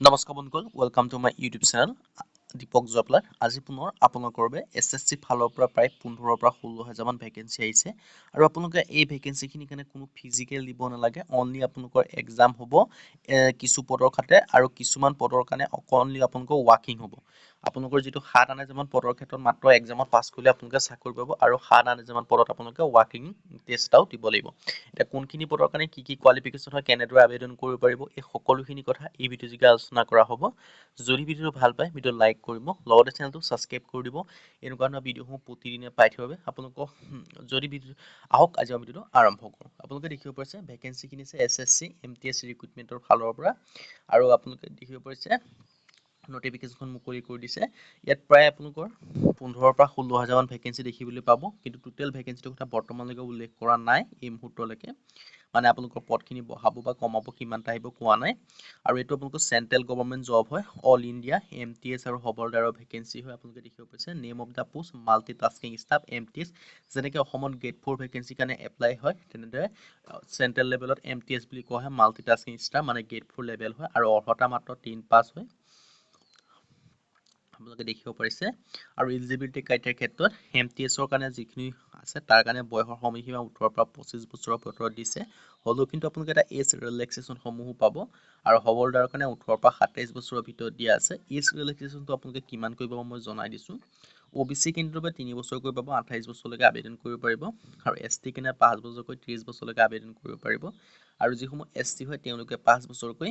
নমস্কাৰ বন্ধুসকল, welcome to my YouTube channel Deepak জপলাৰ। আজি পুনৰ আপোনালোকৰ বাবে SSC ফালৰ পৰা প্ৰায় 15 পৰা 16,000 মান ভেকেঞ্চি আহিছে আৰু আপোনালোকে এই ভেকেঞ্চিখিনিৰ কাৰণে কোনো ফিজিকেল দিব নালাগে। অনলি আপোনালোকৰ এক্সাম হ'ব কিছু পদৰ খাতে আৰু কিছুমান পদৰ কাৰণে অনলি আপোনালোকৰ ৱাকিং হ'ব। আপোনালোকৰ যিটো 7-8 মান পদৰ ক্ষেত্ৰত মাত্ৰ এক্সামত পাছ কৰিলে আপোনালোকে চাকৰি পাব আৰু 7-8 মান পদত আপোনালোকে ৱাকিং টেষ্ট এটাও দিব লাগিব। এতিয়া কোনখিনি পদৰ কাৰণে কি কোৱালিফিকেশ্যন হয়, কেনেদৰে আবেদন কৰিব পাৰিব, এই সকলোখিনি কথা এই ভিডিঅ'যোগে আলোচনা কৰা হ'ব। যদি ভিডিঅ'টো ভাল পায় ভিডিঅ' লাইক কৰিব, লগতে চেনেলটো ছাবস্ক্ৰাইব কৰি দিব। এনেকুৱা ধৰণৰ ভিডিঅ'সমূহ প্ৰতিদিনে পাই থাকিবৰ বাবে আপোনালোকক যদি আহক আজি আমি ভিডিঅ'টো আৰম্ভ কৰোঁ। আপোনালোকে দেখিব পাৰিছে ভেকেঞ্চিখিনি আছে SSC MTS ৰিক্ৰুটমেণ্টৰ ফালৰ পৰা আৰু আপোনালোকে দেখিব পাৰিছে নটিফিকেশ্যনখন মুকলি কৰি দিছে। ইয়াত প্ৰায় আপোনালোকৰ 15 পৰা 16,000 মান ভেকেঞ্চি দেখিবলৈ পাব, কিন্তু টোটেল ভেকেঞ্চিটোৰ কথা বৰ্তমানলৈকে উল্লেখ কৰা নাই এই মুহূৰ্তলৈকে। মানে আপোনালোকৰ পদখিনি বঢ়াব বা কমাব কিমানটা আহিব কোৱা নাই। আৰু এইটো আপোনালোকৰ চেন্ট্ৰেল গভৰ্ণমেণ্ট জব হয়, অল ইণ্ডিয়া MTS আৰু হবলদাৰৰ ভেকেঞ্চি হয়। আপোনালোকে দেখিব পাৰিছে name of the post multi tasking staff MTS। যেনেকৈ অসমত গ্ৰেড 4 ভেকেঞ্চিৰ কাৰণে এপ্লাই হয়, তেনেদৰে চেন্ট্ৰেল লেভেলত MTS বুলি কোৱা হয়, মাল্টি টাস্কিং ষ্টাফ মানে গ্ৰেড 4 লেভেল হয় আৰু অৰ্হতা মাত্ৰ 10 পাছ হয়। আপোনালোকে দেখিব পাৰিছে আৰু এলিজিবিলিটি ক্ৰাইটেৰিয়াৰ ক্ষেত্ৰত MTSৰ কাৰণে যিখিনি আছে তাৰ কাৰণে বয়সৰ সময়সীমা 18 পৰা 25 বছৰৰ ভিতৰত দিছে। হ'লেও কিন্তু আপোনালোকে এটা এজ ৰিলেক্সেশ্যনসমূহো পাব আৰু হবলদাৰৰ কাৰণে 18 পৰা 27 বছৰৰ ভিতৰত দিয়া আছে। এজ ৰিলেক্সেশ্যনটো আপোনালোকে কিমান কৰিব মই জনাই দিছোঁ। OBC কেন্দ্ৰৰ পৰা 3 বছৰকৈ পাব, 28 বছৰলৈকে আবেদন কৰিব পাৰিব আৰু ST কেন্দ্ৰ 5 বছৰকৈ 30 বছৰলৈকে আবেদন কৰিব পাৰিব আৰু যিসমূহ ST হয় তেওঁলোকে 5 বছৰকৈ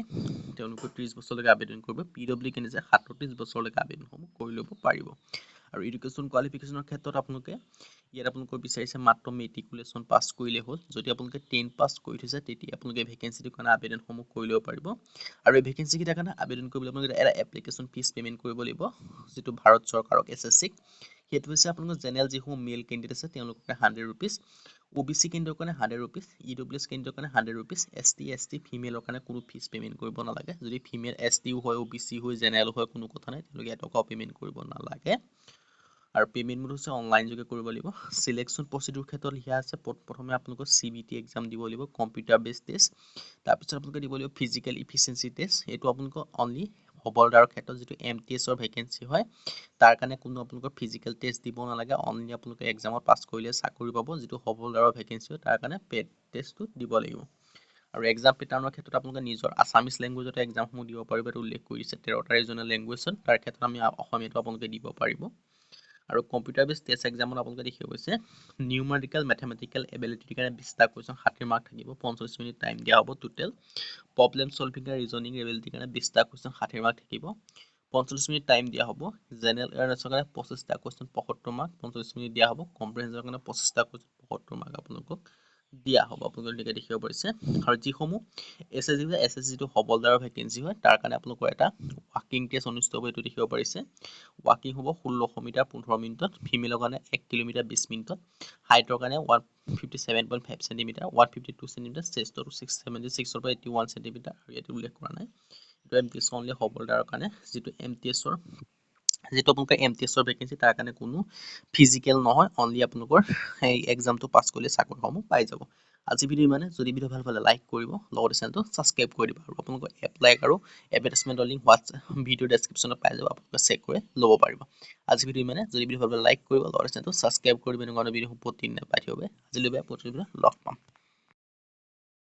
30 বছৰলৈকে আবেদন কৰিব। PW কেন্দ্ৰ 37 বছৰলৈকে আবেদনসমূহ কৰি ল'ব পাৰিব। আৰু এডুকেশ্যন কোৱালিফিকেশ্যনৰ ক্ষেত্ৰত আপোনালোকে ইয়াত আপোনালোকৰ বিচাৰিছে মাত্ৰ মেট্ৰিকুলেশ্যন পাছ কৰিলে হ'ল। যদি আপোনালোকে 10 পাছ কৰি থৈছে তেতিয়া আপোনালোকে ভেকেঞ্চিটোৰ কাৰণে আবেদনসমূহ কৰি ল'ব পাৰিব। আৰু এই ভেকেঞ্চিকেইটাৰ কাৰণে আবেদন কৰিবলৈ আপোনালোকে এটা এপ্লিকেশ্যন ফিজ পে'মেণ্ট কৰিব লাগিব, যিটো ভাৰত চৰকাৰক SSCক। সেইটো হৈছে আপোনালোকৰ জেনেৰেল যিসমূহ মেল কেণ্ডিডেট আছে তেওঁলোকৰ কাৰণে 100 ৰুপিজ, OBC কেন্দ্ৰৰ কাৰণে 100 ৰুপিজ, EWS কেন্দ্ৰৰ কাৰণে 100 ৰুপিজ, ST ST ফিমেলৰ কাৰণে কোনো ফিজ পে'মেণ্ট কৰিব নালাগে। যদি ফিমেল STও হয়, OBC হয়, জেনেৰেল হয়, কোনো কথা নাই, তেওঁলোকে এটকাও পে'মেণ্ট কৰিব নালাগে। আৰু পে'মেণ্ট মোড হৈছে অনলাইন যোগে কৰিব লাগিব। চিলেকশ্যন প্ৰচিডিউৰ ক্ষেত্ৰত লিখা আছে প্ৰথমে আপোনালোকৰ CBT এক্সাম দিব লাগিব, কম্পিউটাৰ বেছড টেষ্ট। তাৰপিছত আপোনালোকে দিব লাগিব ফিজিকেল ইফিচিয়েঞ্চি টেষ্ট। এইটো আপোনালোকৰ অনলি হবলদাৰৰ ক্ষেত্ৰত যিটো MTSৰ ভেকেঞ্চি হয় তাৰ কাৰণে কোনো আপোনালোকৰ ফিজিকেল টেষ্ট দিব নালাগে। অনলি আপোনালোকে এক্সামত পাছ কৰিলে চাকৰি পাব। যিটো হবলদাৰৰ ভেকেঞ্চি হয় তাৰ কাৰণে পেড টেষ্টটো দিব লাগিব। আৰু এক্সাম পেটাৰ্ণৰ ক্ষেত্ৰত আপোনালোকে নিজৰ আছামিছ লেংগুৱেজতে এক্সামসমূহ দিব পাৰিব। এইটো উল্লেখ কৰি দিছে 13টা ৰিজনেল লেংগুৱেজত, তাৰ ক্ষেত্ৰত আমি অসমীয়াটো আপোনালোকে দিব পাৰিব। আৰু কম্পিউটাৰ বেছড টেষ্ট এক্সামত আপোনালোকে দেখিব গৈছে নিউমাৰিকেল মেথমেটিকেল এবিলিটিৰ কাৰণে 20টা কুৱেশ্যন 60 মাৰ্ক থাকিব, 45 মিনিট টাইম দিয়া হ'ব টোটেল। প্ৰব্লেম চলভিং আৰু ৰিজনিং এবিলিটিৰ কাৰণে 20টা কুৱেশ্যন 60 মাৰ্ক থাকিব, 45 মিনিট টাইম দিয়া হ'ব। জেনেৰেল এৱাৰনেছৰ কাৰণে 25টা কুৱেশ্যন 75 মাৰ্ক, 45 মিনিট দিয়া হ'ব। কম্প্ৰিহেনছনৰ কাৰণে 25টা কুৱেশ্যন 75 মাৰ্ক আপোনালোকক দিয়া হ'ব। আপোনালোকে দেখিব পাৰিছে আৰু যিসমূহ SSCটো হবলদাৰৰ ভেকেঞ্চি হয় তাৰ কাৰণে আপোনালোকৰ এটা ৱাকিং টেষ্ট অনুষ্ঠিত হ'ব। এইটো দেখিব পাৰিছে ৱাকিং হ'ব 1600 মিটাৰ 15 মিনিটত, ফিমেলৰ কাৰণে 1 কিলোমিটাৰ 20 মিনিটত, হাইটৰ কাৰণে 157.5 চেণ্টিমিটাৰ, 152 চেণ্টিমিটাৰ, চেষ্টৰ 676 পৰা 81 চেণ্টিমিটাৰ। আৰু ইয়াতে উল্লেখ কৰা নাই, এইটো MTS অনলি হবলদাৰৰ কাৰণে। যিটো আপোনালোকৰ MTSৰ ভেকেঞ্চি তাৰ কাৰণে কোনো ফিজিকেল নহয়, অনলি আপোনালোকৰ এই এক্সামটো পাছ কৰিলে চাকৰিসমূহ পাই যাব। আজি ভিডিঅ' ইমানে। যদি ভিডিঅ' ভাল পালে লাইক কৰিব, লগতে চেনেলটো ছাবস্ক্ৰাইব কৰি দিব। আৰু আপোনালোকৰ এপ্লাই আৰু এডভাৰটাইজমেণ্টৰ লিংক ভিডিঅ' ডেছক্ৰিপশ্যনত পাই যাব, আপোনালোকে চেক কৰি ল'ব পাৰিব। আজি ভিডিঅ' ইমানে। যদি ভিডিঅ' ভাল পালে লাইক কৰিব, লগতে চেনেলটো ছাবস্ক্ৰাইব কৰিব। এনেকুৱা ভিডিঅ' প্ৰতিদিনে পাই থাকিব। আজিলৈ প্ৰতিদিনে লগ পাম।